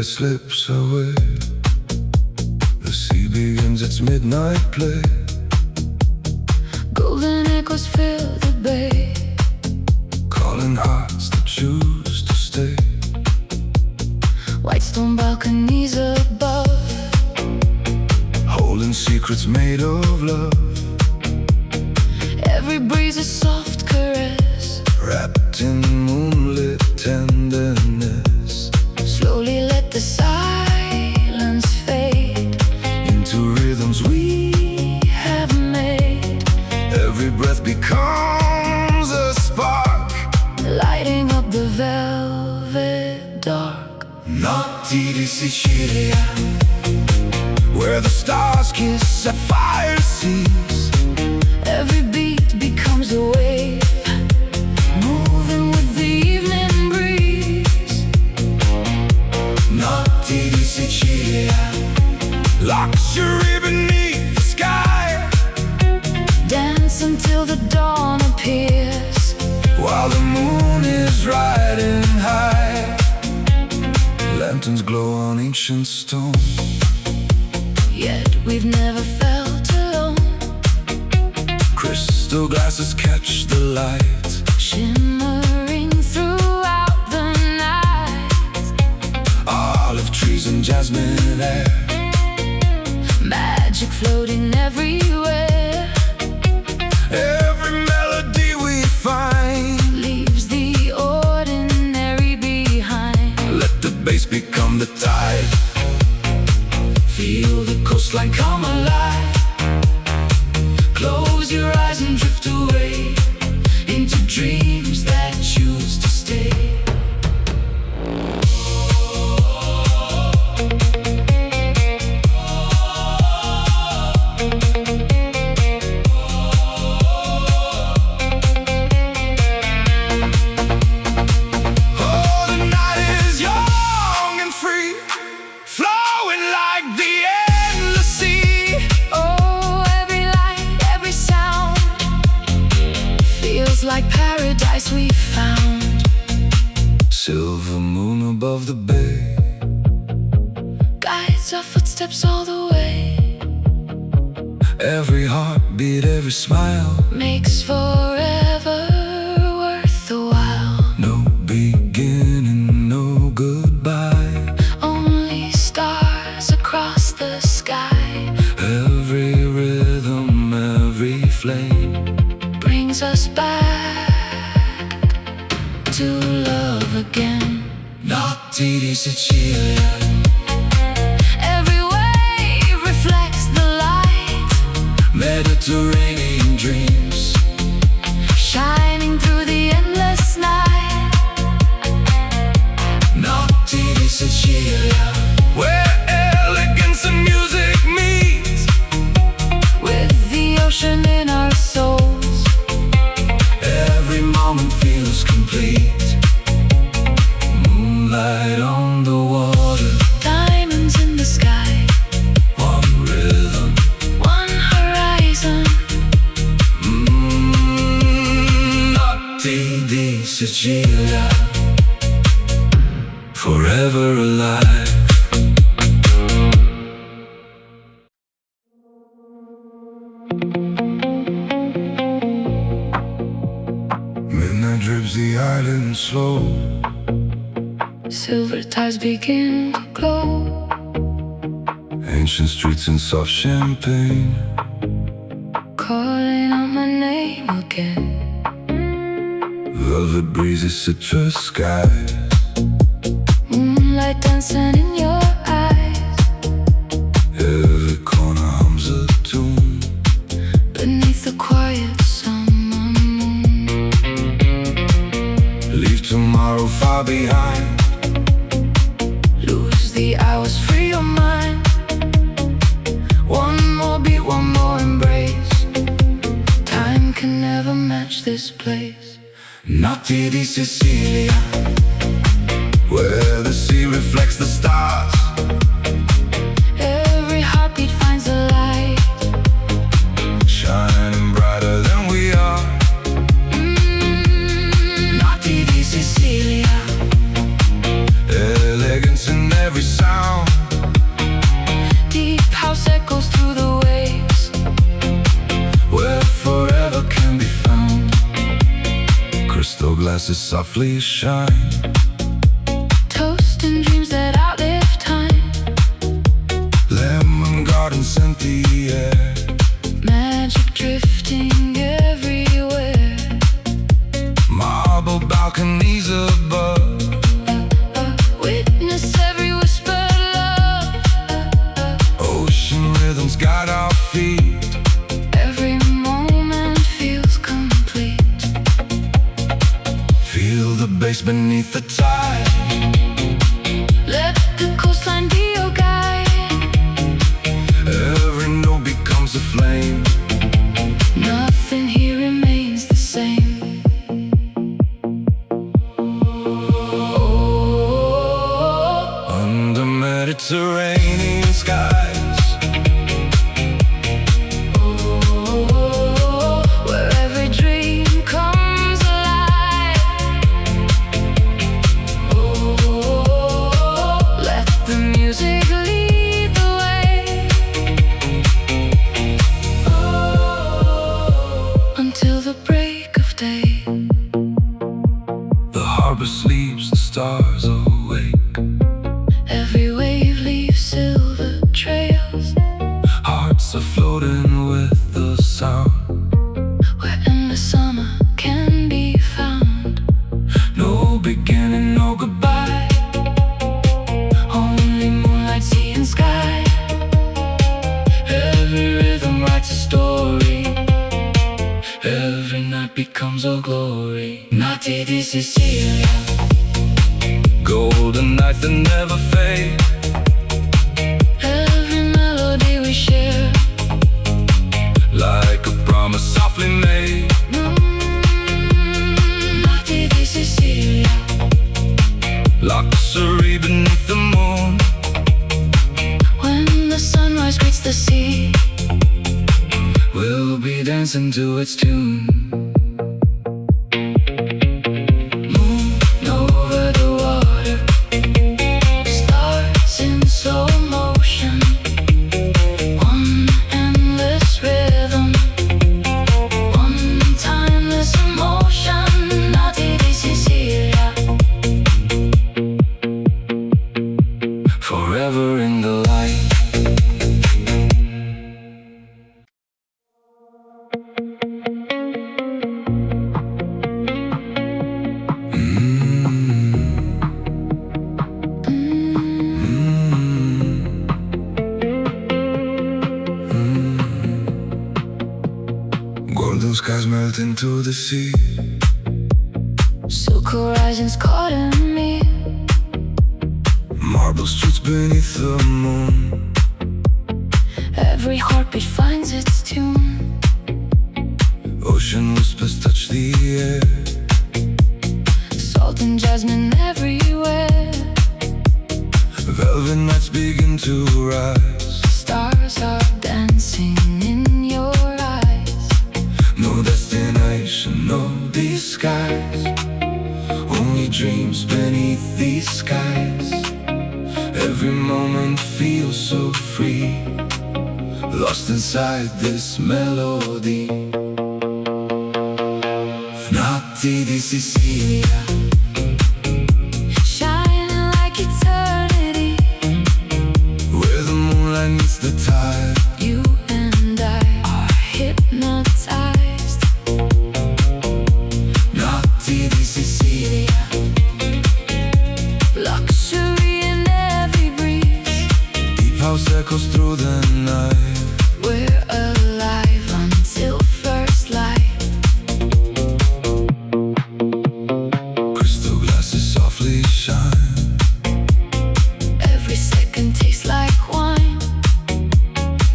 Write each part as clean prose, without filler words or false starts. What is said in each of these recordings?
daylight slips away. The sea begins its midnight play. Golden echoes fill the bay, calling hearts that choose to stay. white stone balconies above, holding secrets made of love. every breeze a soft caress, wrapped in moonlit tenderness. slowly let the silence fade into rhythms we have made. every breath becomes a spark, Lighting up the velvet dark. Notti di Sicilia, where the stars kiss sapphire seas. Every beat becomes a wave, moving with the evening breeze. Notti di Sicilia, luxury beneath the sky. Dance until the dawn appears, while the moon is riding high. Lanterns glow on ancient stone, yet we've never felt alone. crystal glasses catch the light, Shimmering throughout the night. olive trees and jasmine air. Magic floating everywhere. Every melody we find Leaves the ordinary behind. let the bass become the tide. Feel the coastline come alive. Close your eyes and drift away into dreams that choose to stay. Oh, the night is young and free, flowing like the endless sea. Oh, every light, every sound feels like paradise we found. Silver moon above the bay, Guides our footsteps all the way. every heartbeat, every smile. Makes forever worth the while. No beginning, no goodbye. Only stars across the sky. Every rhythm, every flame Brings us back to love again. Notti di Sicilia, Every wave reflects the light, Mediterranean dreams shining through the endless night. Notti di Sicilia, where elegance and music meet. With the ocean in our souls, Every moment feels complete. Moonlight on the water, diamonds in the sky, one rhythm, one horizon. Notti di Sicilia, forever alive. Midnight drips the island slow, Silver tides begin to glow. ancient streets and soft champagne. Calling out my name again. Velvet breezes, citrus skies, Moonlight dancing in your eyes. every corner hums a tune. Beneath the quiet summer moon, Leave tomorrow far behind. lose the hours, free your mind. One more beat, one more embrace. Time can never match this place. Notti di Sicilia, where the sea reflects the stars. Every heartbeat finds a light, shining brighter than we are. Notti di Sicilia, Elegance in every glasses softly shine. Toast and dreams that outlive time. Lemon garden scent the air. Magic drifting everywhere. Marble balconies above. Witness every whispered love. Ocean rhythms guide our feet. Every moment feels complete. Feel the bass beneath the tide. Let the coastline be your guide. Every note becomes a flame. Nothing here remains the same. Under Mediterranean skies. Where every dream comes alive. Let the music lead the way. Until the break of day. The harbor sleeps, the stars awake. Every wave leaves silver trails. Hearts are floating with the sound. Where endless summer can be found. No beginning, no goodbye. Only moonlight, sea and sky. Every rhythm writes a story. Every night becomes a glory. Notti di Sicilia. Golden night that never fade. Every melody we share. Like a promise softly made. Notti di Sicilia. Luxury beneath the moon. When the sunrise greets the sea, We'll be dancing to its tune. moon over the water. Stars in slow motion. One endless rhythm. One timeless emotion. Notti di Sicilia. Forever in the light. Golden skies melt into the sea. Silk horizons caught in me. Marble streets beneath the moon. Every heartbeat finds its tune. Ocean whispers touch the air. Salt and jasmine everywhere. Velvet nights begin to rise. Stars are dancing in your eyes. No destination, no disguise. Only dreams beneath these skies. Every moment feels so free. Lost inside this melody. Notti di Sicilia. Shining like eternity. Where the moonlight meets the tide. You and I are hypnotized. Notti di Sicilia. Luxury in every breeze. Deep house echoes through the night. We're alive until first light. Crystal glasses softly shine. Every second tastes like wine.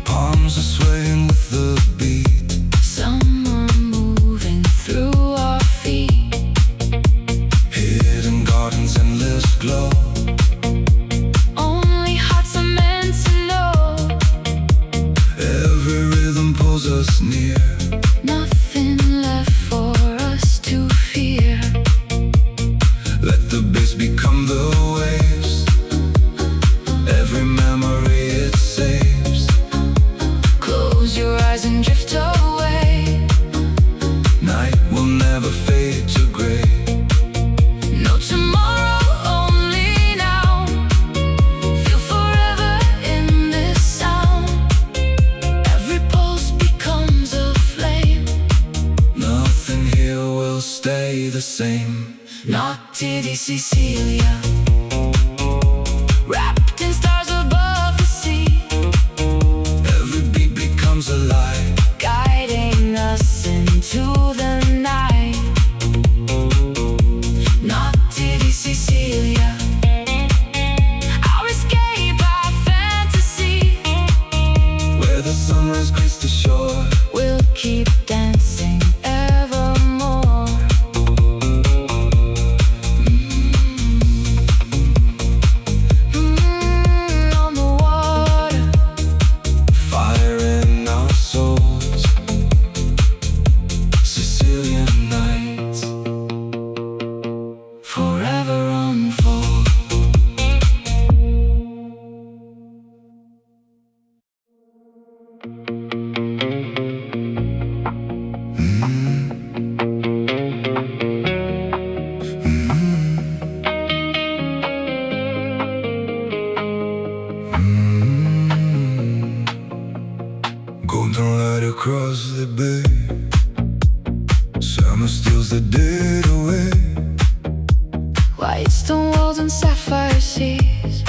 Palms are swaying with the beat. Summer moving through our feet. Hidden gardens, endless glow. Only hearts are meant to know. same. Notti di Sicilia, wrapped in stars above the sea. Every beat becomes alive, Guiding us into the night. Notti di Sicilia, our escape, our fantasy. where the sunrise greets the shore. We'll keep dancing evermore. On the water, Fire in our souls, Sicilian nights forever unfold. Golden light across the bay, summer steals the dead away. White stone walls and sapphire seas.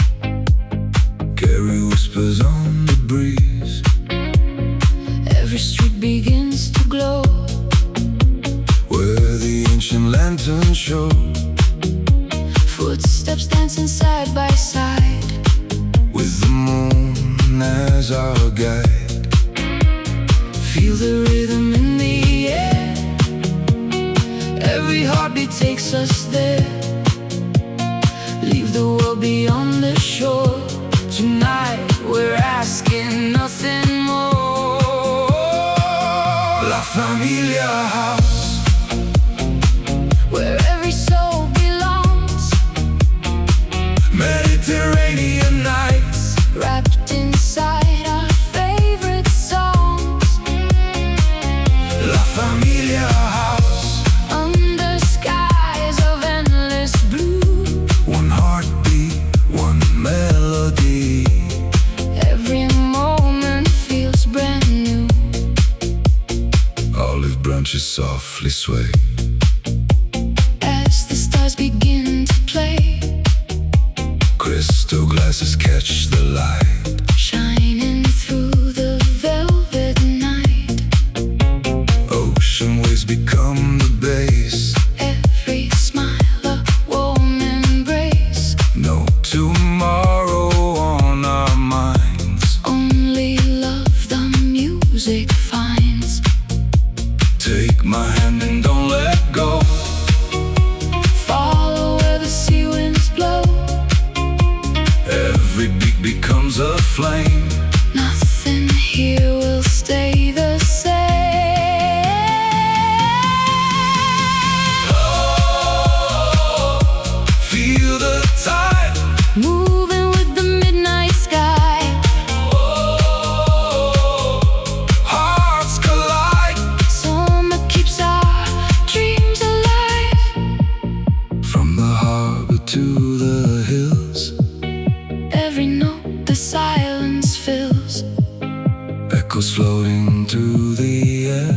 Carry whispers on the breeze. Every street begins to glow. Where the ancient lanterns show. Footsteps dancing side by side. With the moon as our guide. Feel the rhythm in the air. Every heartbeat takes us there. Leave the world beyond the shore. Tonight we're asking nothing more. La Famiglia house, Where every soul belongs. Mediterranean nights, Wrapped inside our favorite songs. La Famiglia house, Under skies of endless blue. one heartbeat, one melody. Every moment feels brand new. Olive branches softly sway. As the stars begin to play. Crystal glasses catch the light. Shining through the velvet night. Ocean waves become the base. Every smile a warm embrace. No tomorrow on our minds. Only love the music finds. Take my hand and don't let go. Follow where the sea winds blow. Every beat becomes a flame. Nothing here will stay the same. Oh, feel the tide. Moving with the midnight sky. Oh, hearts collide. Summer keeps our dreams alive. From the harbor to the hills, Every note the silence fills. echoes floating through the air.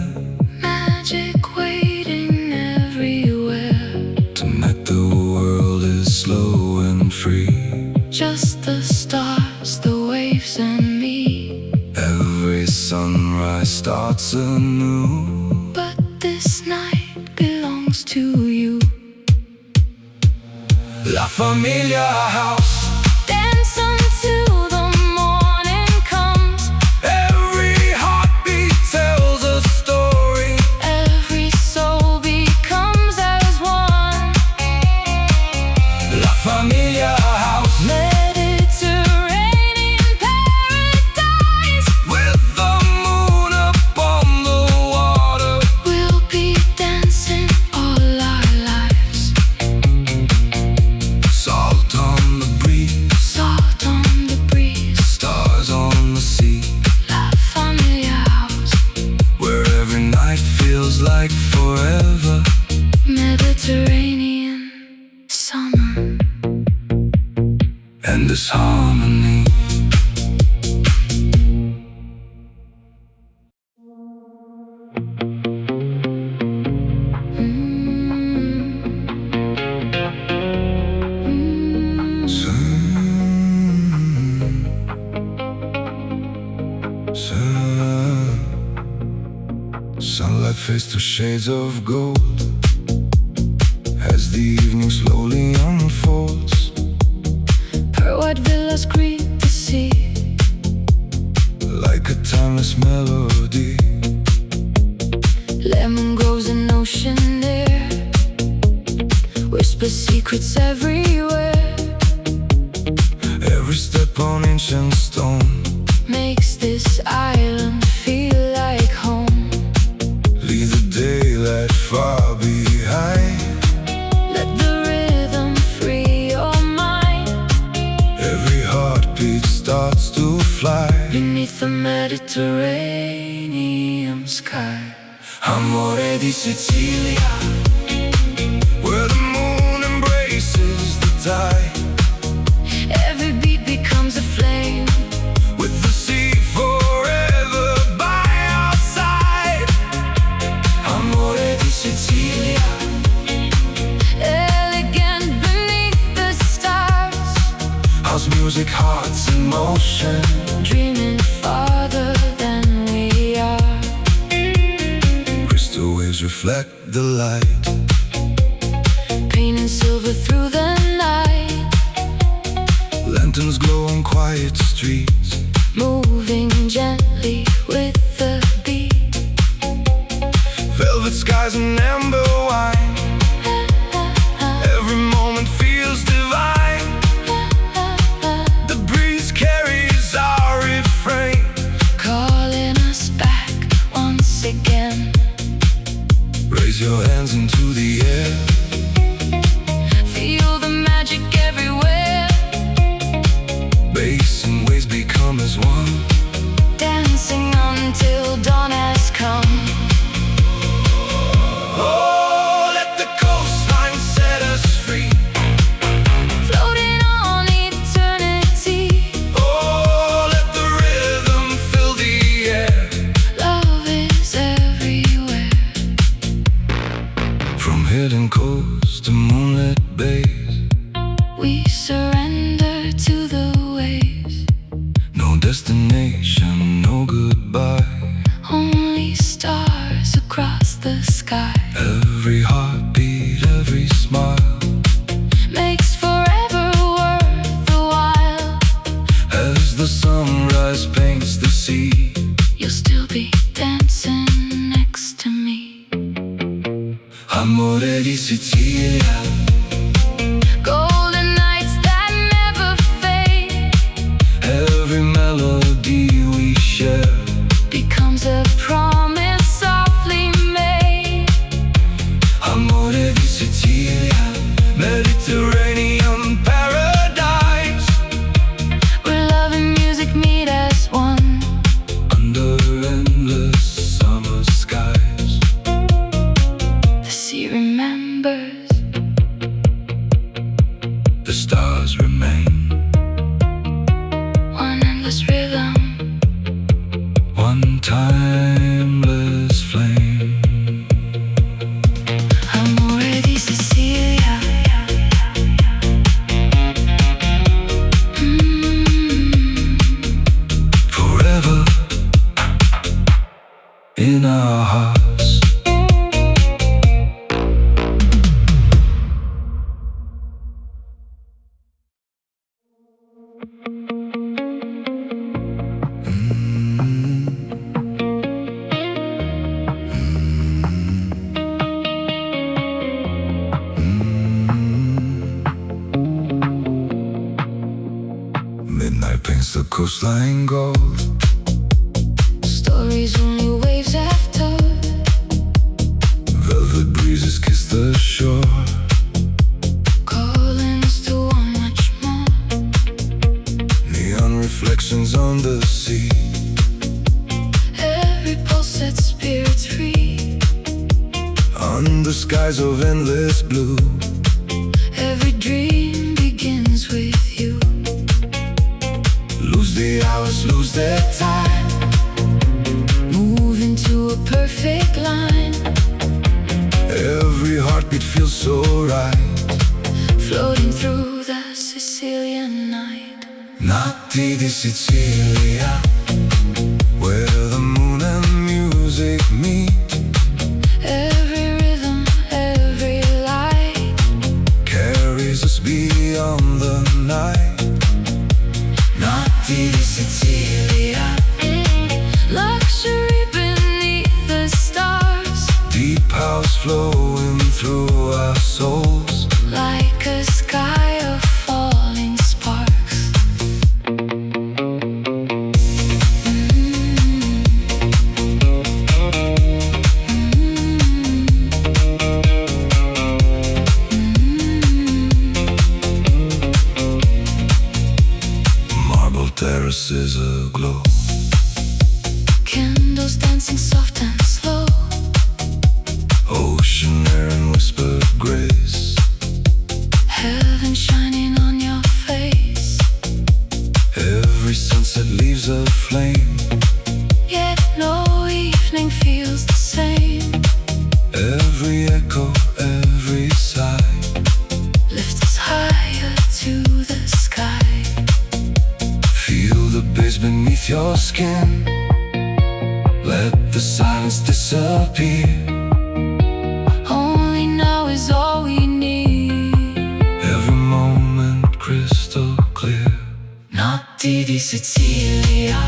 Magic waiting everywhere. Tonight the world is slow and free. Just the stars, the waves, and me. Every sunrise starts anew. But this night belongs to you. La Famiglia house, Dance until the morning comes. every heartbeat tells a story. Every soul becomes as one. La Famiglia house, Mediterranean paradise. with the moon upon the water. We'll be dancing all our lives. Salt on the breeze. Sunlight fades to shades of gold as the evening slowly unfolds. Pearl-white villas greet the sea like a timeless melody. Lemon grows in ocean air, whisper secrets everywhere. Every step on ancient stone makes this island feel like home. Leave the daylight far behind. Let the rhythm free your mind. Every heartbeat starts to fly Beneath the Mediterranean sky. Amore di Sicilia, where the moon embraces the tide. Every beat becomes a flame, with the sea forever by our side. Amore di Sicilia, elegant beneath the stars. house music, hearts in motion, Dreaming farther than we are. Crystal waves reflect the light, Painting silver through the night. Lanterns glow on quiet streets, Moving gently with the beat. velvet skies and amber wine. Every moment feels divine. The breeze carries our refrain, Calling us back once again. raise your hands into the air. Feel the magic everywhere. Bass and waves become as one, Dancing until dawn has come. oh, let the coastline set us free. Floating on eternity. Oh, let the rhythm fill the air. Love is everywhere. From hidden coasts to moonlit bays, We surrender to the waves. no destination, no goodbye. Only stars across the sky. Every heartbeat, every smile, Makes forever worth the while. as the sunrise paints the sea. You'll still be dancing next to me. Amore di Sicilia, Golden nights that never fade. every melody we share. Becomes a promise softly made. Amore di Sicilia, Mediterranean paradise. Where love and music meet as one. Under endless summer skies, The sea remembers. the stars remain. One endless rhythm. One timeless flame. Amore di Sicilia. Forever in our hearts. Midnight paints the coastline gold, Stories only waves have told. velvet breezes kiss the shore. Calling us to want much more. Neon reflections on the sea, Every pulse sets spirits free. under skies of endless blue. Every dream begins with you. Lose the hours, lose their time. Move into a perfect line. Every heartbeat feels so right. Floating through the Sicilian night. Notti di Sicilia, there's a glow. Candles dancing soft and slow. Ocean air and whispered grace. Heaven shining on your face. Every sunset leaves a flame. Yet no evening feels the same. Every echo, every sigh Lift us higher to the sky. feel the bass beneath your skin. Let the silence disappear. Only now is all we need. Every moment crystal clear. Notti di Sicilia.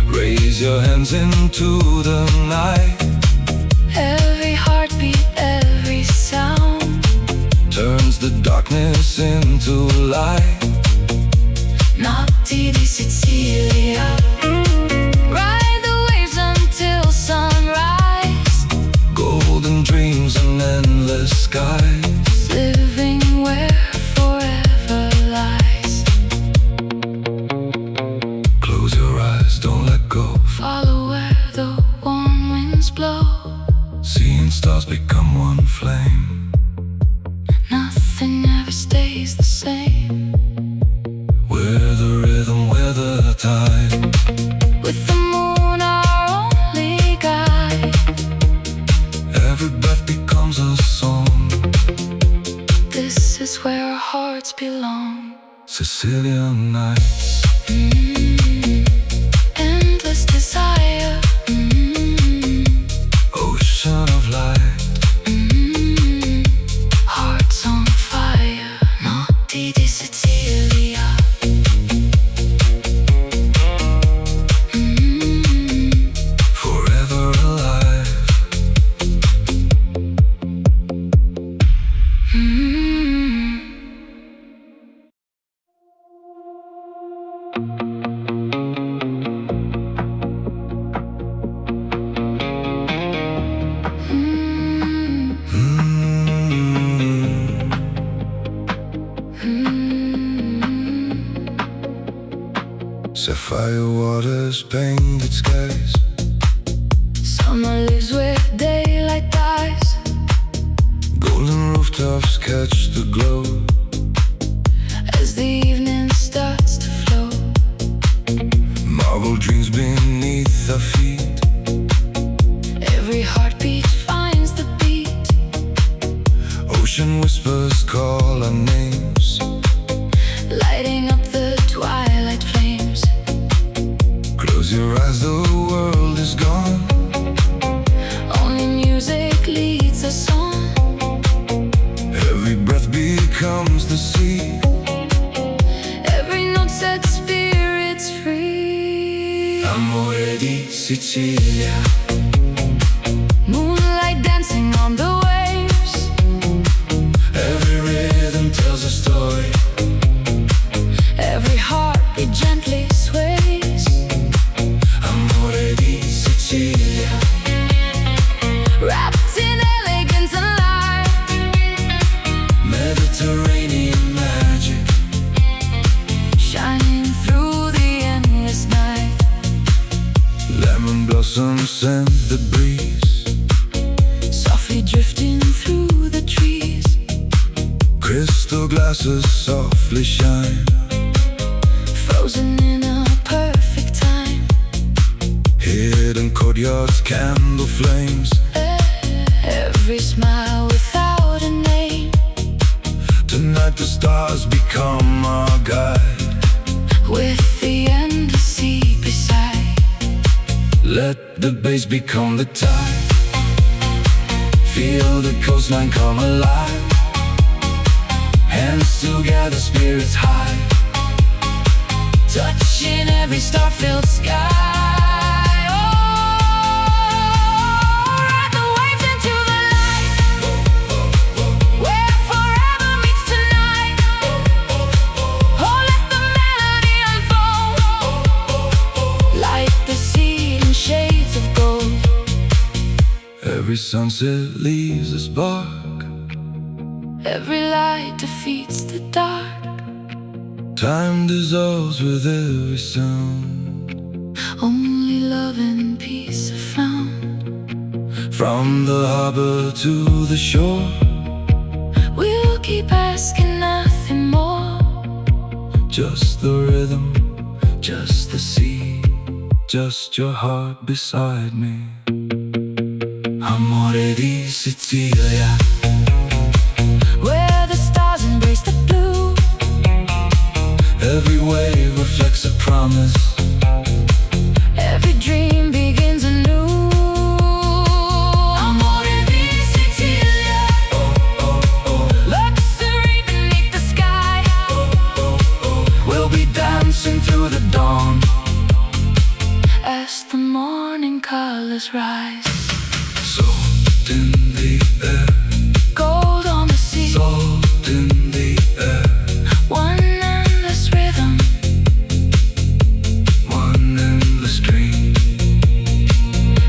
Raise your hands into the night. Every heartbeat, every sound Turns the darkness into light. Notti di Sicilia. Ride the waves until sunrise. Golden dreams and endless skies. Living where forever lies. Close your eyes, don't let go. Follow where the warm winds blow. Seeing stars become one flame. Nothing ever stays the same. We're the rhythm, we're the time. With the moon our only guide. Every breath becomes a song. This is where our hearts belong. Sicilian nights. Endless desire. Ocean of light. Hearts on fire. Notti di Sicilia. Forever alive. Sapphire waters, painted skies. Summer lives where daylight dies. Golden rooftops catch the glow. As the evening starts to flow. Marble dreams beneath our feet. Every heartbeat finds the beat. Ocean whispers call our names. Lighting up the twilight flames. Close your eyes, the world is gone. Only music leads us on. Every breath becomes the sea. Every note sets spirits free. Amore di Sicilia. Moonlight dancing on the waves. Every rhythm tells a story. Every heartbeat gently sways. Amore di Sicilia. Wrapped in elegance and light. Mediterranean magic. Shining through the endless night. Lemon blossoms scent the breeze. Softly drifting through the trees. Crystal glasses softly shine. Frozen in a perfect time. Hidden courtyards, candle flames. Every smile without a name. Tonight the stars become our guide. With the endless sea beside. Let the bass become the tide. Feel the coastline come alive. Hands together, spirits high. Touching every star-filled sky. Oh, ride the waves into the light. Where forever meets tonight. Oh, let the melody unfold. Light the sea in shades of gold. Every sunset leaves a spark. Every light defeats the dark. Time dissolves with every sound. Only love and peace are found. From the harbor to the shore, we'll keep asking nothing more. just the rhythm, just the sea, just your heart beside me. Amore di Sicilia, where the stars embrace the blue. every wave reflects a promise. Every dream begins anew. Amore di Sicilia, luxury beneath the sky. We'll be dancing through the dawn as the morning colors rise. Salt in the air, Gold on the sea, salt in the air, one endless rhythm, one endless dream.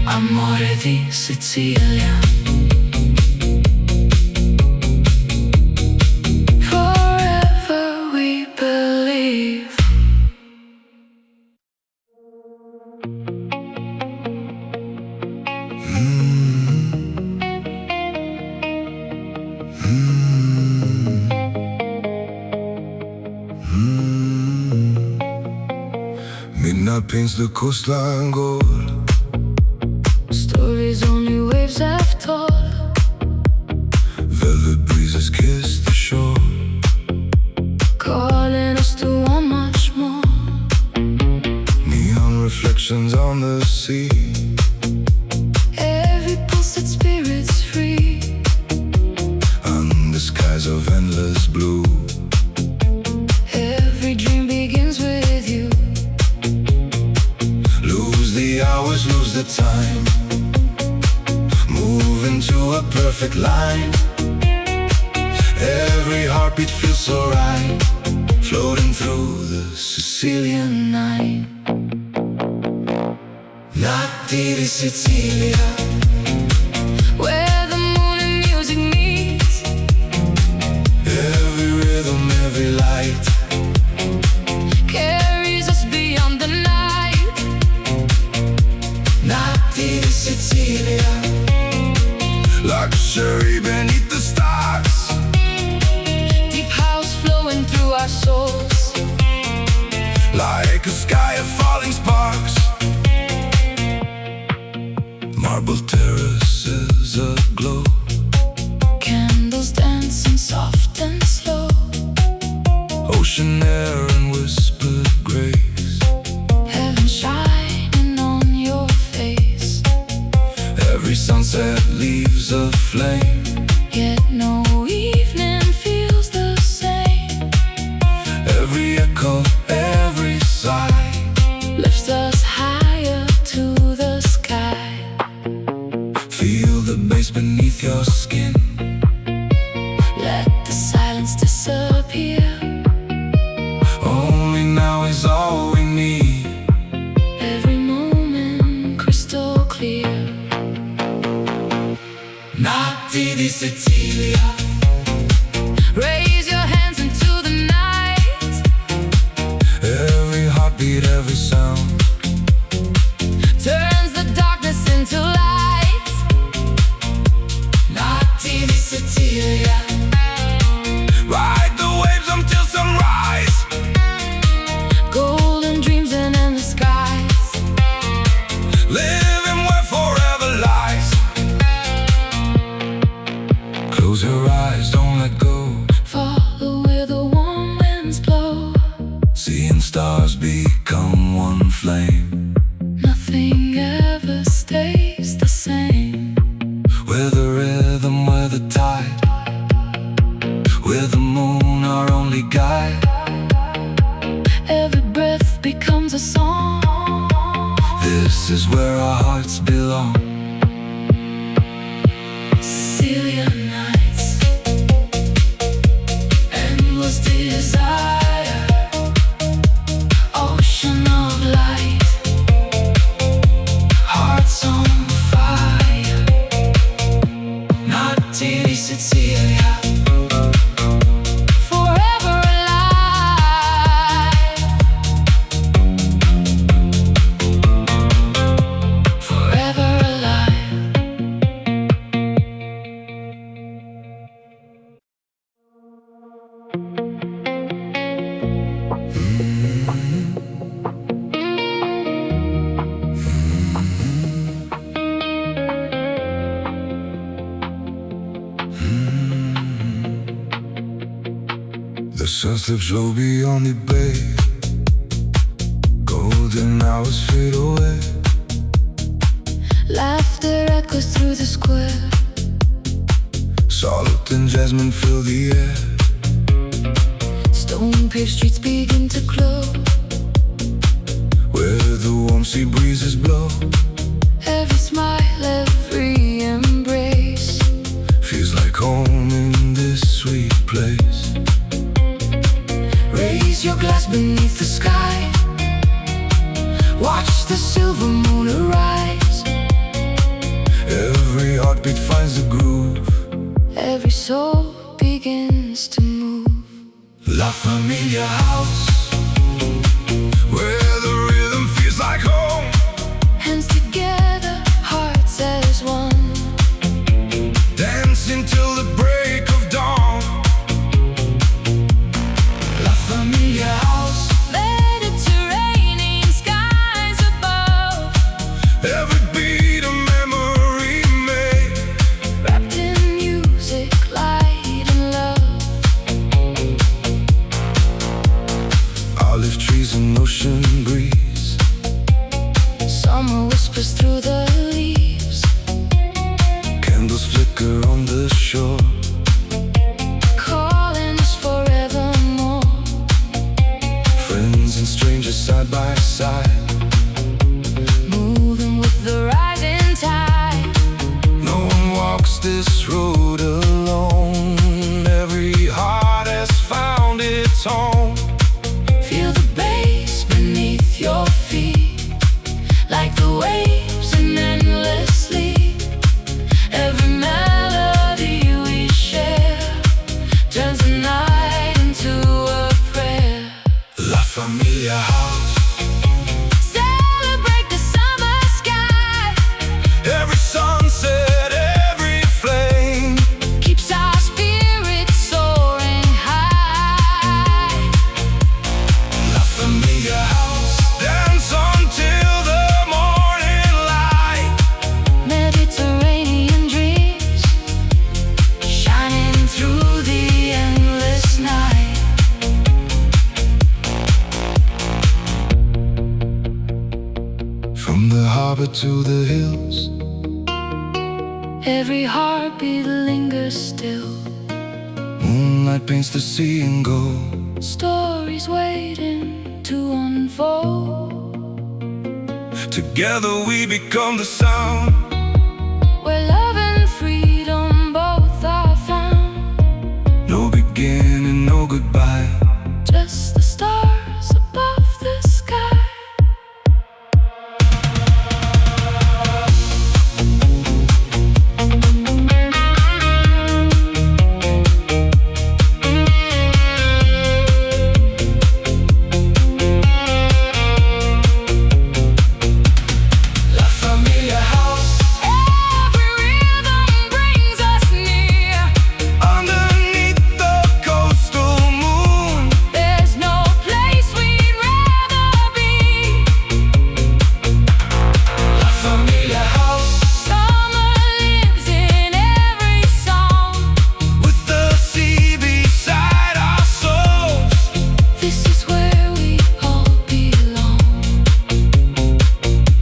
amore di Sicilia. Forever we believe. Midnight paints the coastline gold. Stories only waves have told. Velvet breezes kiss the shore. Calling us to want much more. Neon reflections on the sea. Every pulse set spirits free. And the skies of endless blue. Every dream begins with you. Lose the hours, lose the time. Move into a perfect line. Every heartbeat feels so right. Floating through the Sicilian night. Notti di Sicilia, Where the moon and music meet. every rhythm, every light. Carries us beyond the night. Notti di Sicilia, luxury beneath the stars. Deep house flowing through our souls. Like a sky of falling sparks. Marble terraces aglow. Candles dancing soft and slow. Ocean air and whispered grace. Heaven shining on your face. Every sunset leaves a flame. Yet no evening feels the same. Every echo, every sigh Lifts us higher to the sky. feel the bass beneath your skin. Let the silence disappear. Only now is all we need. Every moment crystal clear. Notti di Sicilia, Raise your hands into the night. every heartbeat, every sound. Turns the darkness into light. Notti di Sicilia, ride the waves until sunrise. Golden dreams and endless skies. Living where forever lies. Close your eyes, don't let go. Follow where the warm winds blow. Seeing stars become one flame. Nothing ever stays the same. We're the rhythm, we're the tide. We're the moon, our only guide. Every breath becomes a song. This is where our hearts belong. Sicilian nights, endless desire, ocean of light, hearts on fire. Notti di Sicilia, Forever alive. sun slips low beyond the bay. Golden hours fade away. Laughter echoes through the square. Salt and jasmine fill the air. Stone-paved streets begin to glow, where the warm sea breezes blow. every smile, every embrace Feels like home in this sweet place. Raise your glass beneath the sky. Watch the silver moon arise. Every heartbeat finds a groove. Every soul begins to move. La Famiglia house, where the rhythm feels like home. Hands together, hearts as one. Dancing till the break of dawn. La Famiglia house, Mediterranean skies above. every beat a memory made. Wrapped in music, light and love. Olive trees and ocean breeze. Summer whispers through the leaves. Candles flicker on the shore. Calling us forevermore. Friends and strangers side by side. Moving with the rising tide. No one walks this road alone. Every heart has found its home. Feel the bass beneath your feet, like the waves in endless sleep. Every melody we share turns the night into a prayer. La Famiglia house, Celebrate the summer sky. every sunset, every flame. Keeps our spirits soaring high. La Famiglia house, dance until the morning light. Mediterranean dreams shining through the endless night. From the harbor to the hills, Every heartbeat lingers still. moonlight paints the sea in gold. Stories waiting to unfold. Together we become the sound. Where love and freedom both are found. No beginning, no goodbye. Just the stars above the sky. La Famiglia house, Every rhythm brings us near. underneath the coastal moon. There's no place we'd rather be. La Famiglia house, Summer lives in every song. with the sea beside our souls. This is where we all belong.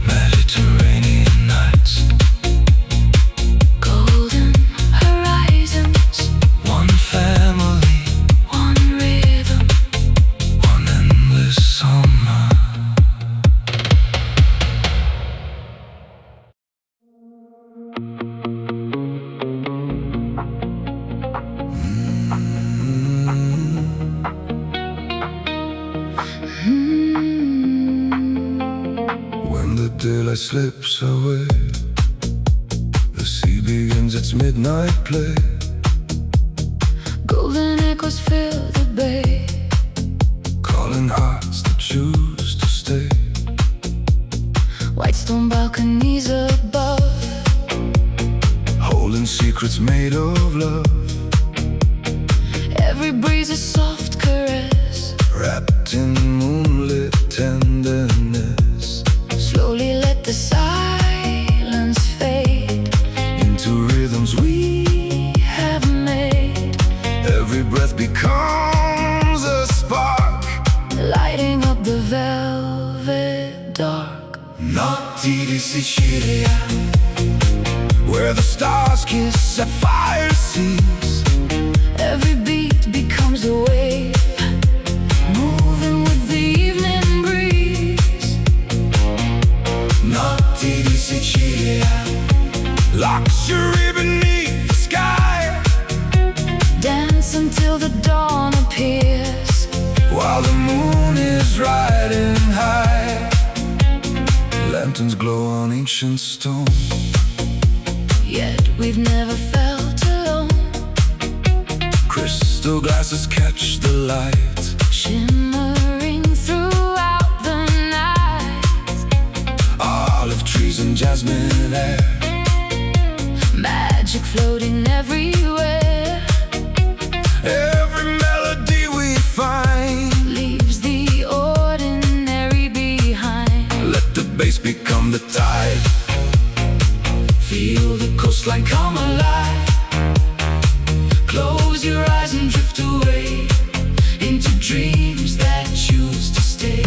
Mediterranean nights, Golden horizons, one family, one rhythm. one endless summer. When the daylight slips away, the sea begins its midnight play. Golden echoes fill the bay. Calling hearts that choose to stay. White stone balconies above. Holding secrets made of love. Every breeze a soft caress. Wrapped in moonlit tenderness. Slowly let the silence fade Into rhythms we have made. Every breath becomes a Notti di Sicilia, where the stars kiss sapphire seas. Every beat becomes a wave, moving with the evening breeze. Notti di Sicilia, luxury beneath the sky. Dance until the dawn appears, while the moon is riding high. Lanterns glow on ancient stone, yet we've never felt alone. Crystal glasses catch the light, shimmering throughout the night. Olive trees and jasmine air, magic floating everywhere. Every melody we find leaves the ordinary behind. Let the bass become the tide. Feel the coastline come alive. Close your eyes and drift away into dreams that choose to stay.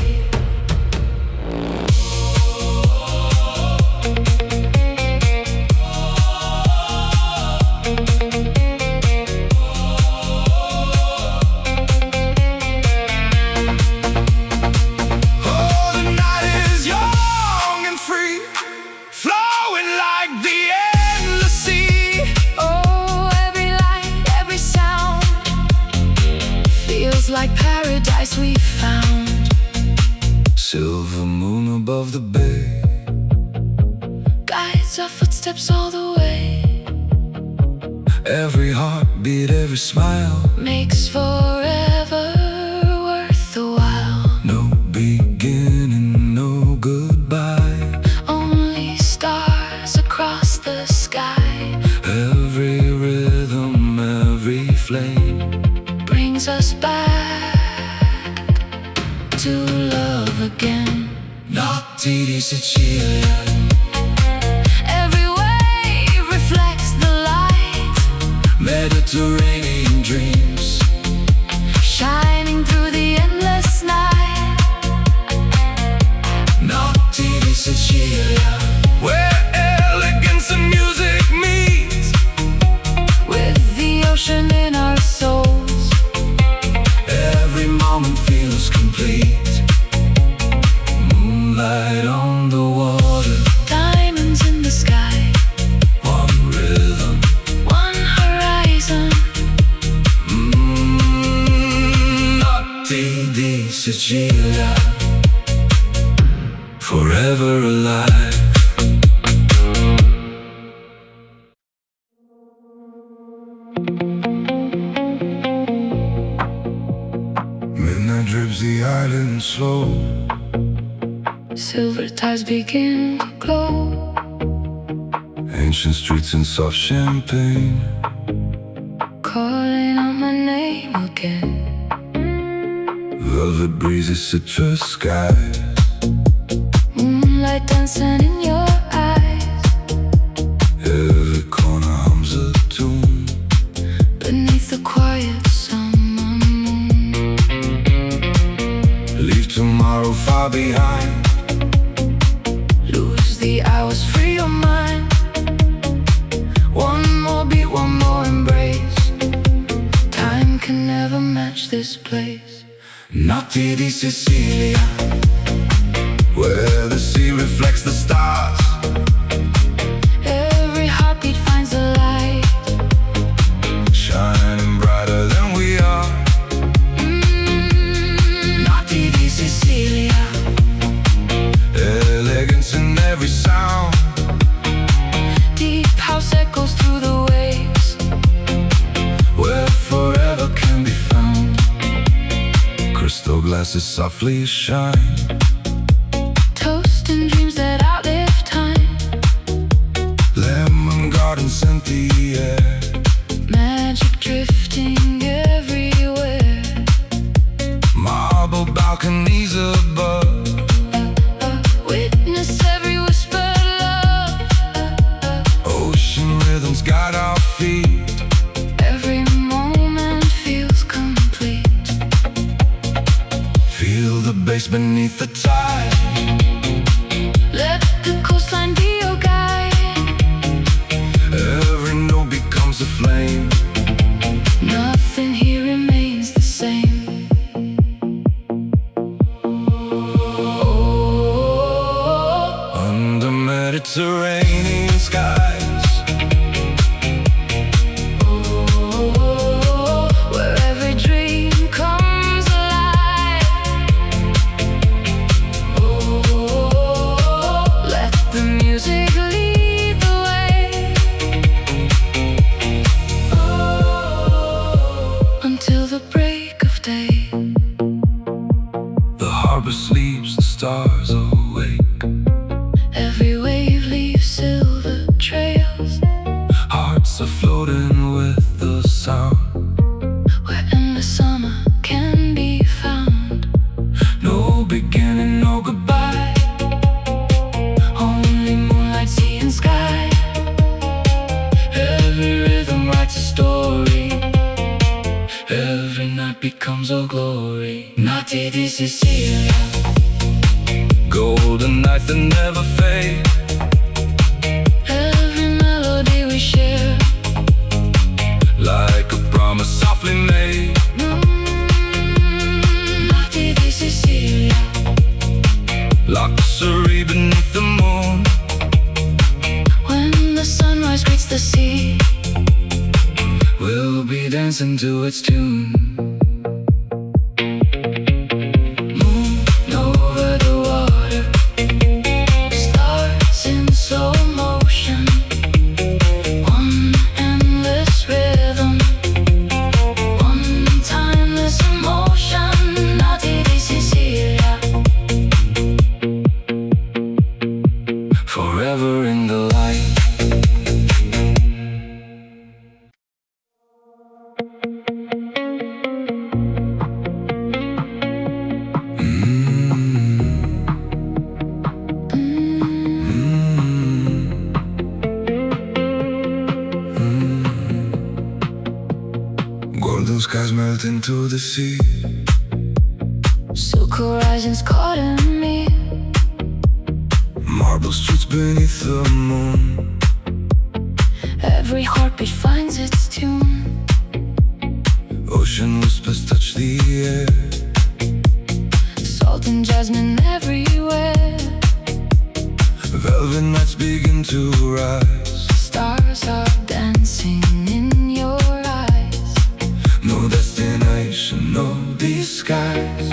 Like paradise we found. Silver moon above the bay guides our footsteps all the way. Every heartbeat, every smile makes forever worth the while. No beginning, no goodbye, only stars across the sky. Every rhythm, every flame brings us back to love again. Notti di Sicilia, every wave reflects the light. Mediterranean dreams shining through the endless night. Notti di Sicilia, where elegance and music meet, with the ocean in our souls. Every moment feels complete. Moonlight on the water, diamonds in the sky. One rhythm, one horizon. Notti di Sicilia, forever alive. Midnight drips the island slow, silver tides begin to glow. ancient streets in soft champagne, calling out my name again. velvet breezes, citrus skies, moonlight dancing in your eyes. every corner hums a tune beneath the quiet summer moon. Leave tomorrow far behind, lose the hours, free your mind. One more beat, one more embrace. Time can never match this place. Notti di Sicilia, where the sea reflects the stars. Every heartbeat finds a light, shining brighter than we are. Notti di Sicilia, Elegance in every sound, deep house echoes through the waves, where forever can be found. Crystal glasses softly shine, toast and dreams that outlive time. lemon garden scent the air, Magic drifting everywhere. marble balconies above, Witness every whispered love. ocean rhythms guide our feet. Every moment feels complete. Feel the bass beneath the Mediterranean skies. Where every dream comes alive. Let the music lead the way. Until the break of day. The harbor sleeps, the stars awake. Every wave leaves silver trails. Hearts are floating with the sound. Where endless summer can be found. No beginning, no goodbye. Only moonlight, sea and sky. Every rhythm writes a story. Every night becomes a glory. Notti di Sicilia. Golden night that never fades. Every melody we share. Like a promise softly made. Notti di Sicilia. Luxury beneath the moon. When the sunrise greets the sea, We'll be dancing to its tune. moon over the water. Stars in slow motion. One endless rhythm. One timeless emotion. Notti di Sicilia. Forever in the light. Golden skies melt into the sea. Silk horizons caught in me. Marble streets beneath the moon. Every heartbeat finds its tune. Ocean whispers touch the air. Salt and jasmine everywhere. Velvet nights begin to rise. Stars are dancing in your eyes. No destination, no disguise.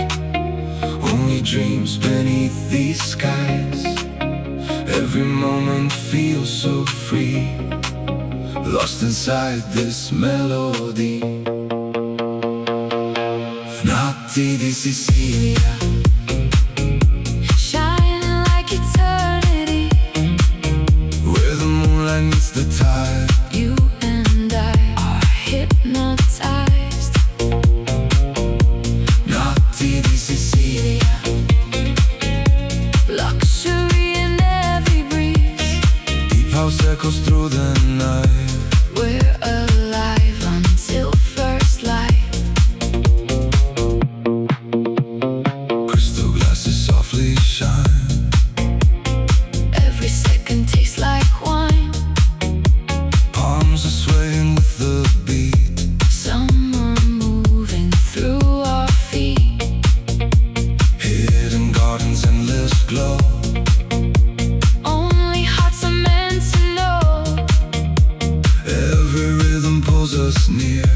Only dreams beneath these skies. Every moment feels so free. Lost inside this melody. Notti di Sicilia. Shining like eternity. Where the moonlight meets the tide. You and I are hypnotized. Notti di Sicilia. Luxury in every breeze. Deep house echoes through the night. We're alive until first light. Crystal glasses softly shine. Every second tastes like wine. Palms are swaying with the beat. Summer moving through our feet. Hidden gardens, endless glow. Only hearts are meant to know. Every rhythm pulls us near.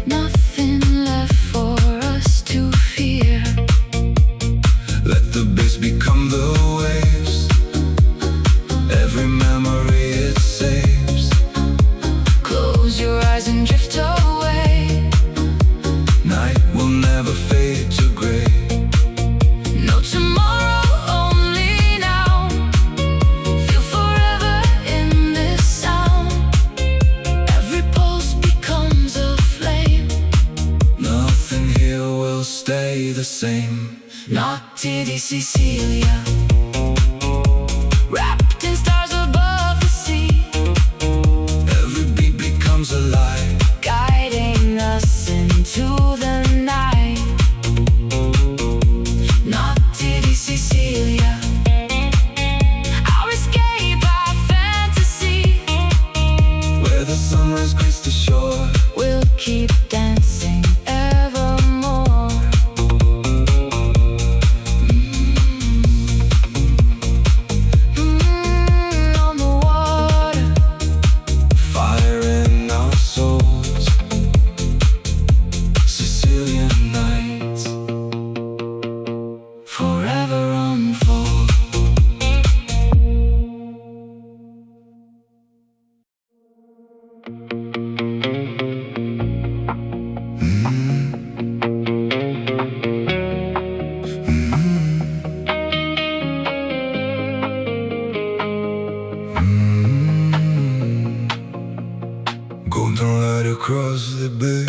Nothing left for us to fear. Let the bass become the waves. Every memory it saves. Close your eyes and drift away. Night will never fade to gray. No tomorrow, only now. Feel forever in this sound. Every pulse becomes a flame. Nothing here will stay the same. Notti di Sicilia. Wrapped in stars above the sea. Every beat becomes alive. Guiding us into the night. Notti di Sicilia. Our escape, our fantasy. Where the sunrise greets the shore. We'll keep dancing evermore. across the bay.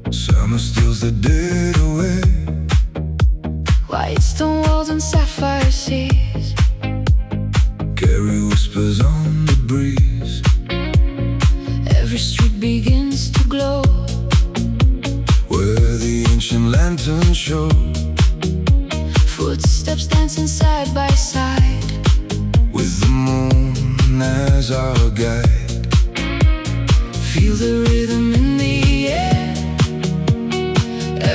Summer steals the dead away. White stone walls and sapphire seas Carry whispers on the breeze. Every street begins to glow Where the ancient lanterns show. Footsteps dancing side by side With the moon as our guide. Feel the rhythm in the air.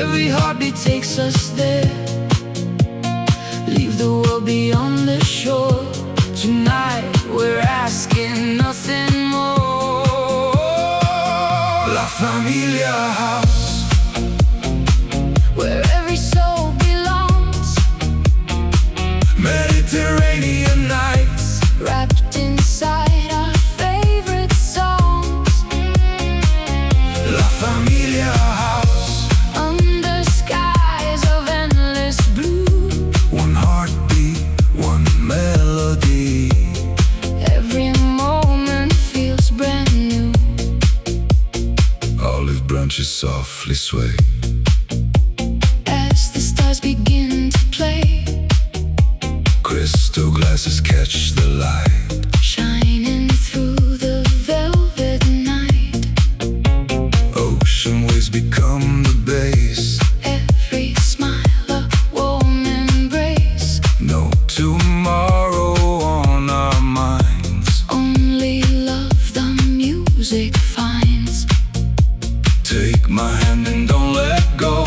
Every heartbeat takes us there. Leave the world beyond the shore. Tonight we're asking nothing more. La Famiglia house, where every soul belongs. Mediterranean nights, Wrapped inside our favorite songs. La Famiglia house, Under skies of endless blue. one heartbeat, one melody. Every moment feels brand new. Olive branches softly sway. As the stars begin to play, Crystal glasses catch the light. shining through the velvet night. Ocean waves become the base. Every smile a warm embrace. No tomorrow on our minds. Only love the music finds. Take my hand and don't let go.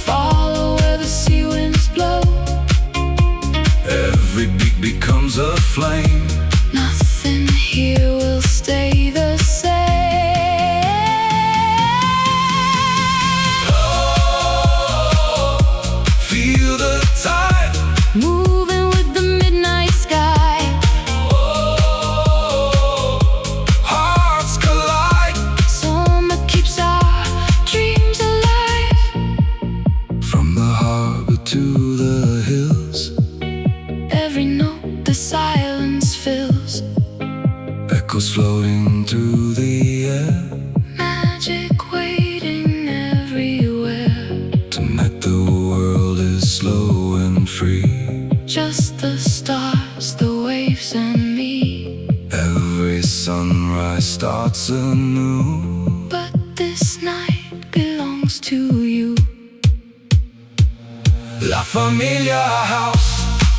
Follow where the sea winds blow. Every beat becomes a flame. Nothing here will stay the same. Oh, feel the tide. Moving with the midnight sky. Oh, hearts collide. Summer keeps our dreams alive. From the harbor to the hills. Every note the silence fills. Echoes floating through the air. Magic waiting everywhere. Tonight the world is slow and free. Just the stars, the waves and me. Every sunrise starts anew. But this night belongs to you. La Famiglia house,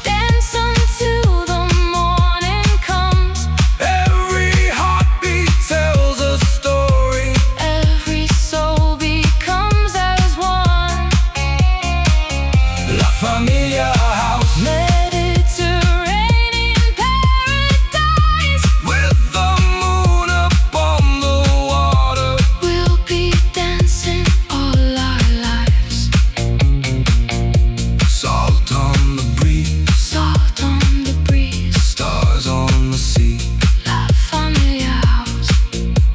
Dance until the morning comes. every heartbeat tells a story. Every soul becomes as one. La Famiglia house, Mediterranean paradise. with the moon upon the water. We'll be dancing all our lives. Salt on the breeze, Salt on the breeze. stars on the sea. La Famiglia house.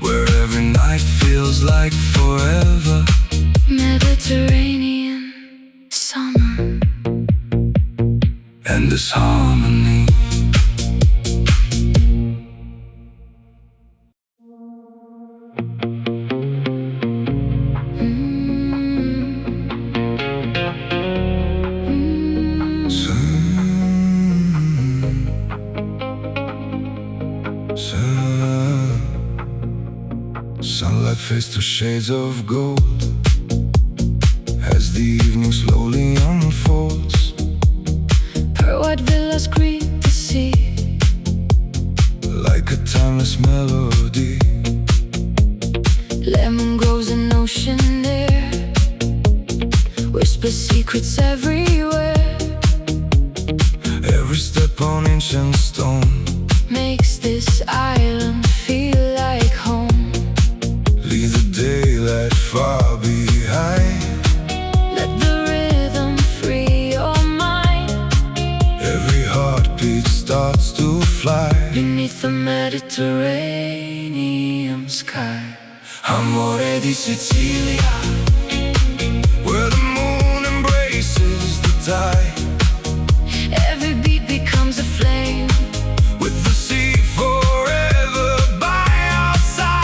Where every night feels like forever. Mediterranean summer. And this harmony. Sunlight fades to shades of gold as the evening slowly unfolds. Pearl white villas greet the sea. Like a timeless melody. Lemon grows in ocean air. Whisper secrets everywhere. Every step on ancient stone Makes this island feel like home. leave the daylight far behind. Let the rhythm free your mind. Every heartbeat starts to fly Beneath the Mediterranean sky. Amore di Sicilia, where the moon embraces the tide. Every beat becomes a flame. With the sea forever by our side.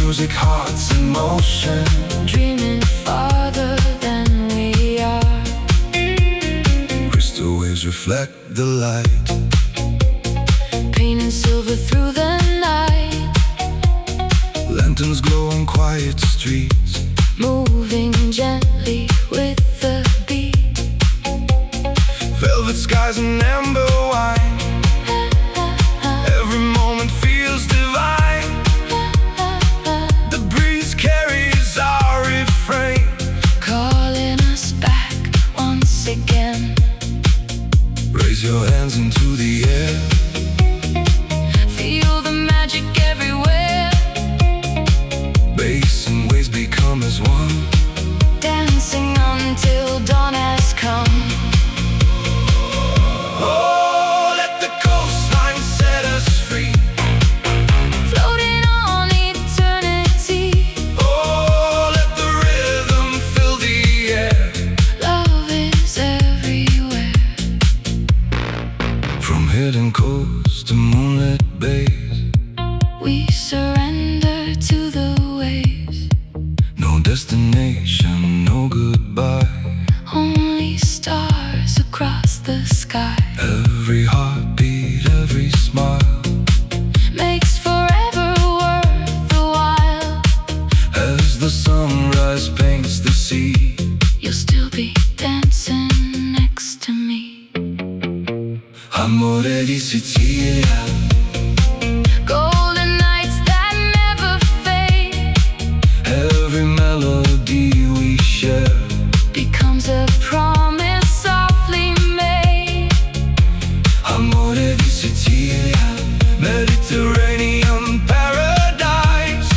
music, hearts in motion, dreaming farther than we are. Crystal waves reflect the light, Painting silver through the night. Lanterns glow on quiet streets, Moving gently with the beat. velvet skies and amber wine. Every moment feels divine. The breeze carries our refrain, Calling us back once again. raise your hands into the air. Feel the magic everywhere. Bass and waves become as one, Dancing until dawn has come. oh, let the coastline set us free. Floating on eternity. Oh, let the rhythm fill the air. Love is everywhere. From hidden coasts to moonlit bays, We surrender to the waves. no destination, no goodbye. Only stars across the sky. Every heartbeat, every smile, Makes forever worth the while. as the sunrise paints the sea. You'll still be dancing next to me. Amore di Sicilia, Golden nights that never fade. every melody we share. Becomes a promise softly made. Amore di Sicilia, Mediterranean paradise,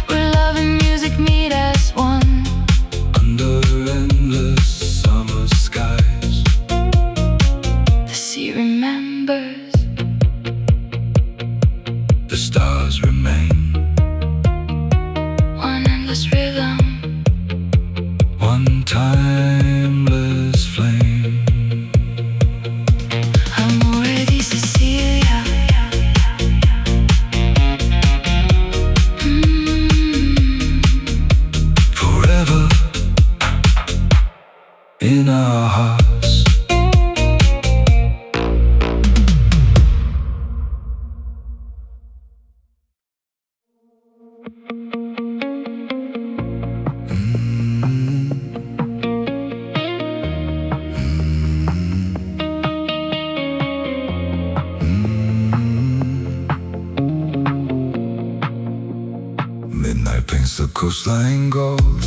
Where love and music meet as one. under endless summer skies. The sea remembers. The stars remain, One endless rhythm. one timeless flame. Amore di Sicilia. Forever in our hearts. Midnight paints the coastline gold,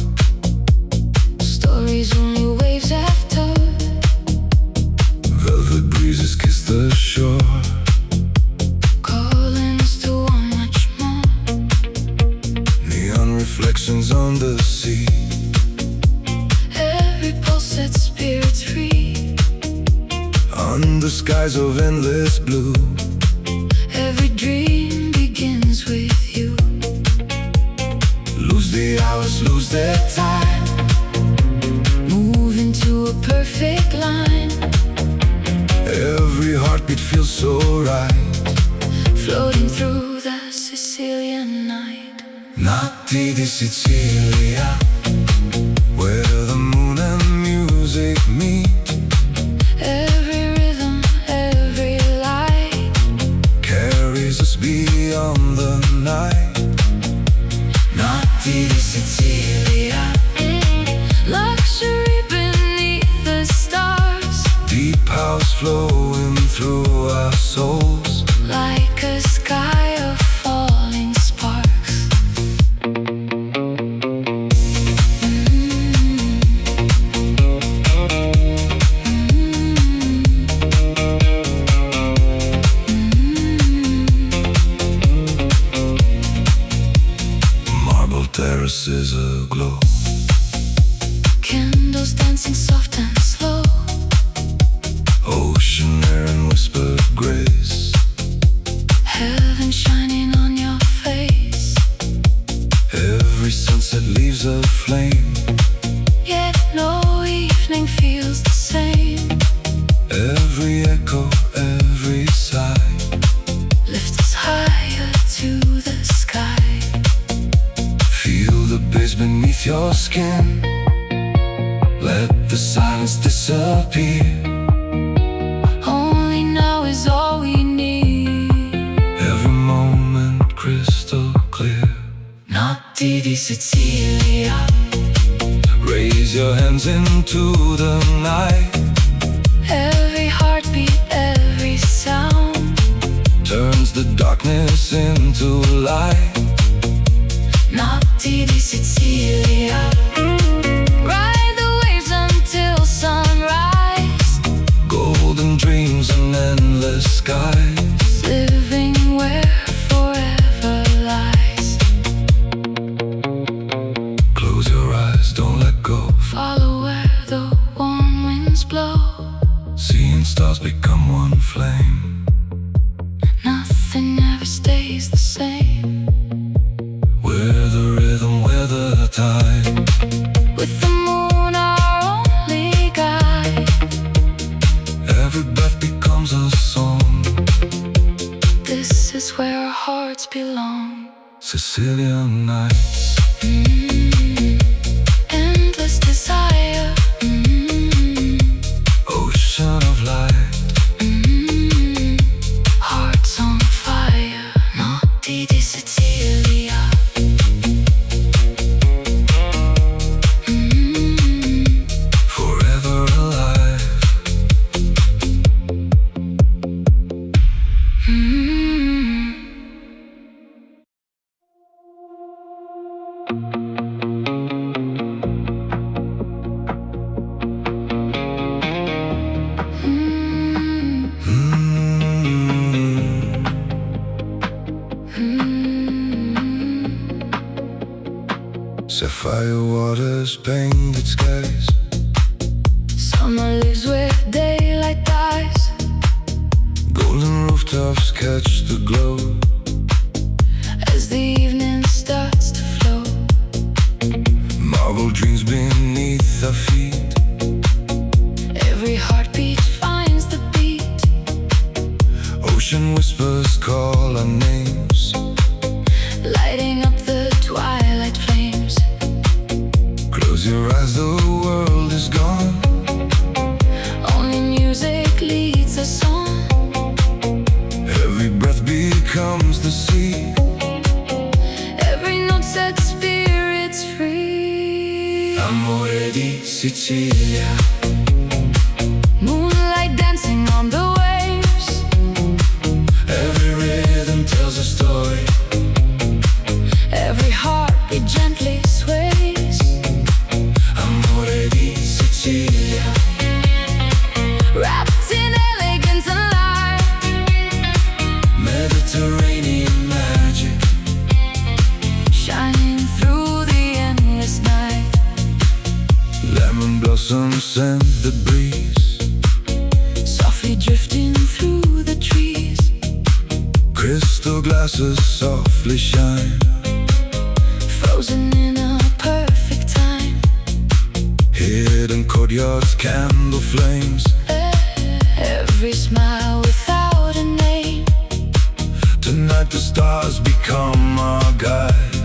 Stories only waves have told. velvet breezes kiss the shore. Calling us to want much more. Neon reflections on the sea, Every pulse sets spirits free. under skies of endless blue. Every dream begins with you. Lose the hours, lose their time, Move into a perfect line. every heartbeat feels so right. Floating through the Sicilian night. Notti di Sicilia, where the moon and music meet. Every rhythm, every light. Carries us beyond the night. Notti di Sicilia, Luxury beneath the stars. deep house flowing through our souls. Like a sky of falling sparks. Marble terraces aglow, Candles dancing soft and slow. ocean air and whispered grace. Heaven shining on your face. Every sunset leaves a flame. Yet no evening feels the same. Every echo, every sigh, Lift us higher to the sky. beneath your skin. Let the silence disappear. Only now is all we need. Every moment crystal clear. Notti di Sicilia. Raise your hands into the night. Every heartbeat, every sound turns the darkness into light. Notti di Sicilia. Ride the waves until sunrise. Golden dreams and endless skies. Living where forever lies. Close your eyes, don't let go. Follow where the warm winds blow. Seeing stars become one flame. Nothing ever stays the same. We're the rhythm, we're the tide. With the moon our only guide. Every breath becomes a song. This is where our hearts belong. Sicilian nights. Endless desire. Ocean of light. Hearts on fire. Notti di Sicilia. Forever alive. Sapphire waters, painted skies. Summer lives where daylight dies. Golden rooftops catch the glow. As the evening starts to flow. Marble dreams beneath our feet. Every heartbeat finds the beat. Ocean whispers call our names. Lighting up the twilight flames. Close your eyes, the world is gone. Only music leads us on. Every breath becomes the sea. Every note sets spirits free. Amore di Sicilia. Moonlight dancing on the waves. Every rhythm tells a story. Every heartbeat gently sways. Amore di Sicilia. Wrapped in elegance and light. Mediterranean magic. Shining through the endless night. Lemon blossoms scent the breeze. Softly drifting through the trees. Crystal glasses softly shine. Frozen in a perfect time. Hidden courtyards, candle flames. Every smile without a name. Tonight the stars become our guide.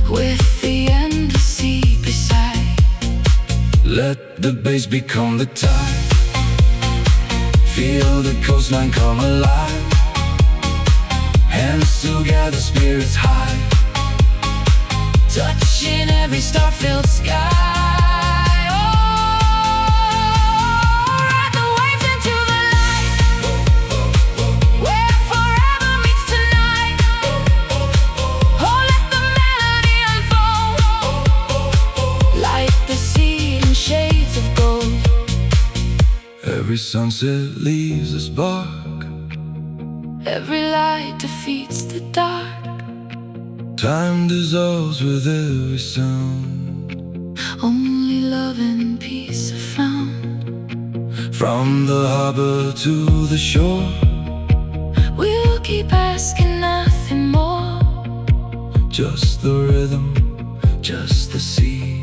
With the endless sea beside. Let the bass become the tide. Feel the coastline come alive. Hands together, spirits high. Touching every star-filled sky. Oh, ride the waves into the light. Where forever meets tonight. Oh, let the melody unfold. Like the sea in shades of gold. Every sunset leaves a spark. Every light defeats the dark. Time dissolves with every sound. Only love and peace are found. From the harbor to the shore. We'll keep asking nothing more. Just the rhythm, just the sea.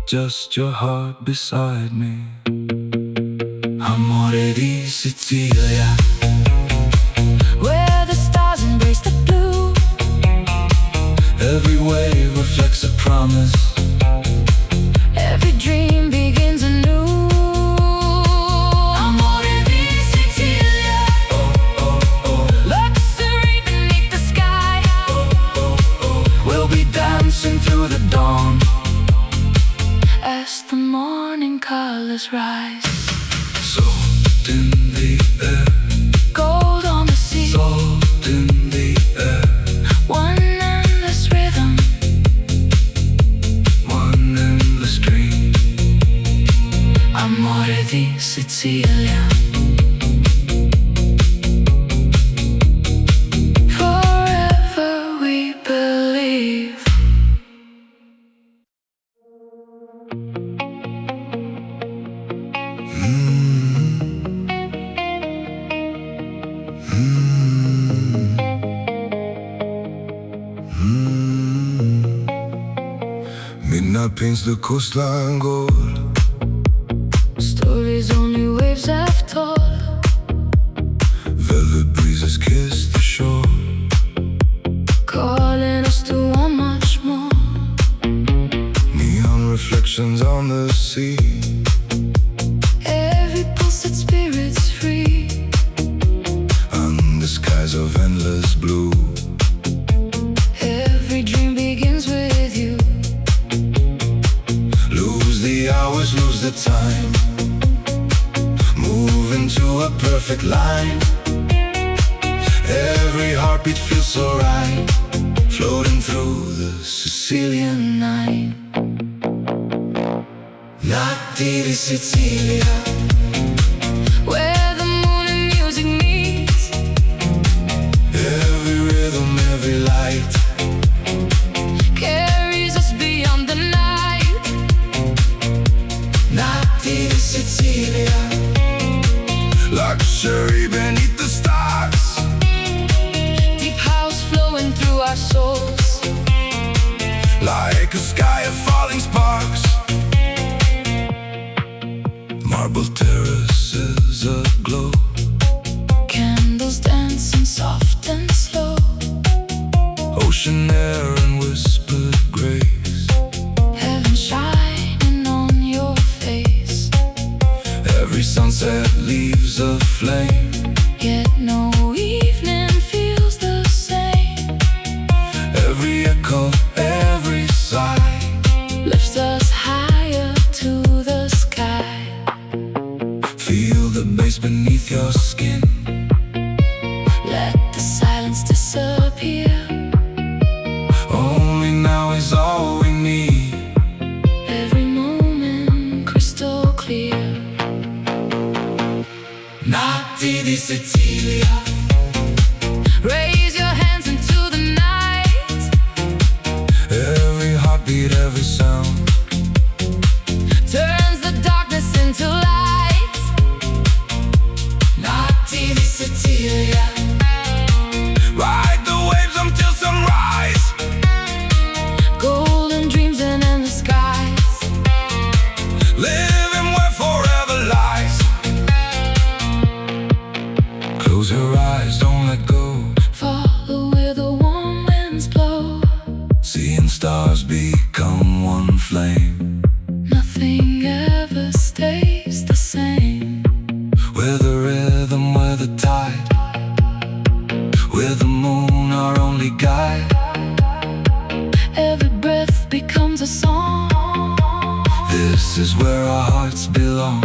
Just your heart beside me. Amore di Sicilia. Where the stars embrace the blue. Every wave reflects a promise. Every dream begins anew. Amore di Sicilia. Luxury beneath the sky. We'll be dancing through the dawn As the morning colors rise. Salt in the air, Gold on the sea. salt in the air. One endless rhythm. One endless dream. Amore di Sicilia. Forever we believe. Midnight paints the coastline gold. Stories only waves have told. Velvet breezes kiss the shore. Calling us to want much more. Neon reflections on the sea. Every pulse set spirits free. And the skies of endless blue. Every dream begins with you. Lose the hours, lose the time. Move into a perfect line. Every heartbeat feels so right. Floating through the Sicilian night. Notti di Sicilia, Where the moon and music meet. every rhythm, every light. Carries us beyond the night. Notti di Sicilia, luxury beneath the stars. Deep house flowing through our souls. Like a sky of falling sparks. Marble terraces aglow. Candles dancing soft and slow. Ocean air and whispered grace. Heaven shining on your face. Every sunset leaves a flame. Yet no evening feels the same. Every echo, every sigh. Lifts us higher to the sky. Feel the bass beneath your skin. Let the silence disappear. Only now is all we need. Every moment crystal clear. Notti di Sicilia, Raise your hands into the night. every heartbeat, every sound. Turns the darkness into light. Notti di Sicilia, ride the waves until sunrise. Golden dreams and endless skies. Living where forever lies. Close your eyes, don't let go. Follow where the warm winds blow. Seeing stars become one flame. Nothing ever stays the same. We're the rhythm, we're the tide. We're the moon, our only guide. Every breath becomes a song. This is where our hearts belong.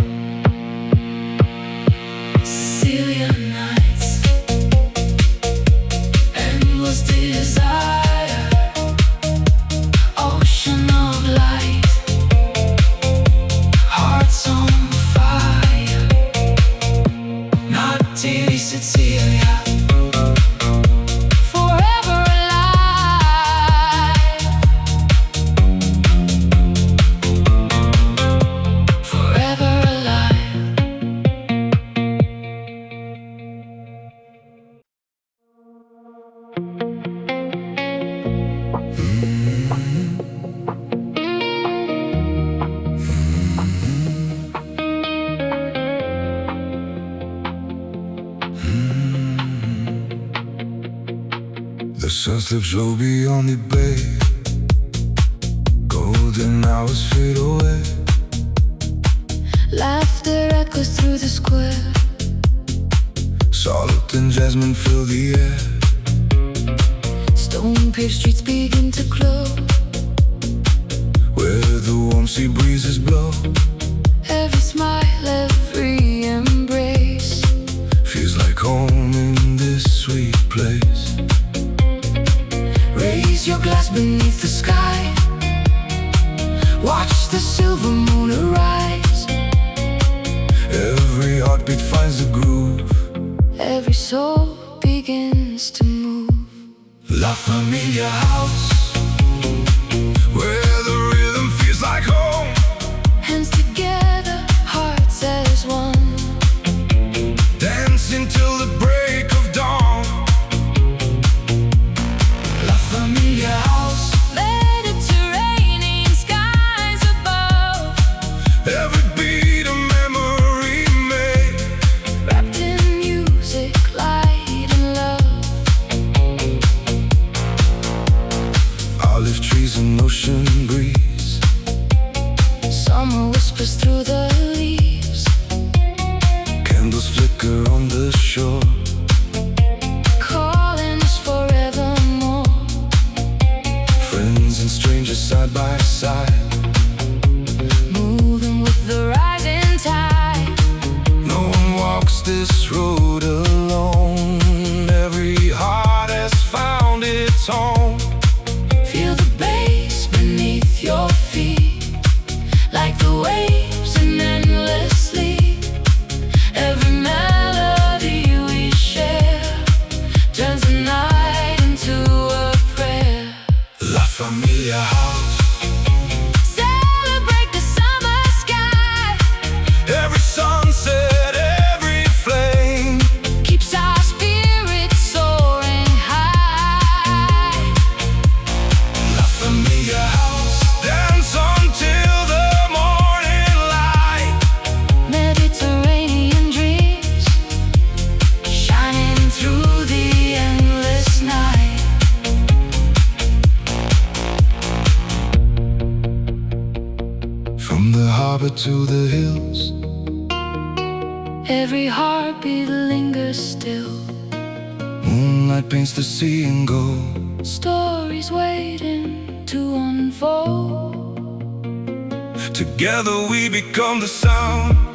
Sicilian nights. Endless desire. Ocean of light. Hearts on fire. Notti di Sicilia, Forever alive. Forever alive. the sun slips low beyond the bay. Golden hours fade away. echoes through the square. Salt and jasmine fill the air. Stone-paved streets begin to glow, where the warm sea breezes blow. every smile, every embrace Feels like home in this sweet place. Raise your glass beneath the sky, watch the silver moon arise. Every heartbeat finds a groove, Every soul begins to move. La Famiglia house, where the rhythm feels like home. Hands together, hearts as one. Dancing till the break of dawn. La Famiglia house, Mediterranean skies above, every beat a memory made. wrapped in music, light and love. Olive trees and ocean breeze. Summer whispers through the leaves, Candles flicker on the shore. calling us forevermore. Friends and strangers side by side. Moving with the rising tide. No one walks this road alone. Every heart has found its home. Feel the bass beneath your feet, like the waves in endless sleep. Every melody we share turns the night into a prayer. La Famiglia house, Celebrate the summer sky, every sunset, every flame. keeps our spirits soaring high. La Famiglia house, dance until the morning light. Mediterranean dreams shining through the endless night. From the harbor to the hills, Every heartbeat lingers still, moonlight paints the sea in gold. stories waiting to unfold. Together we become the sound.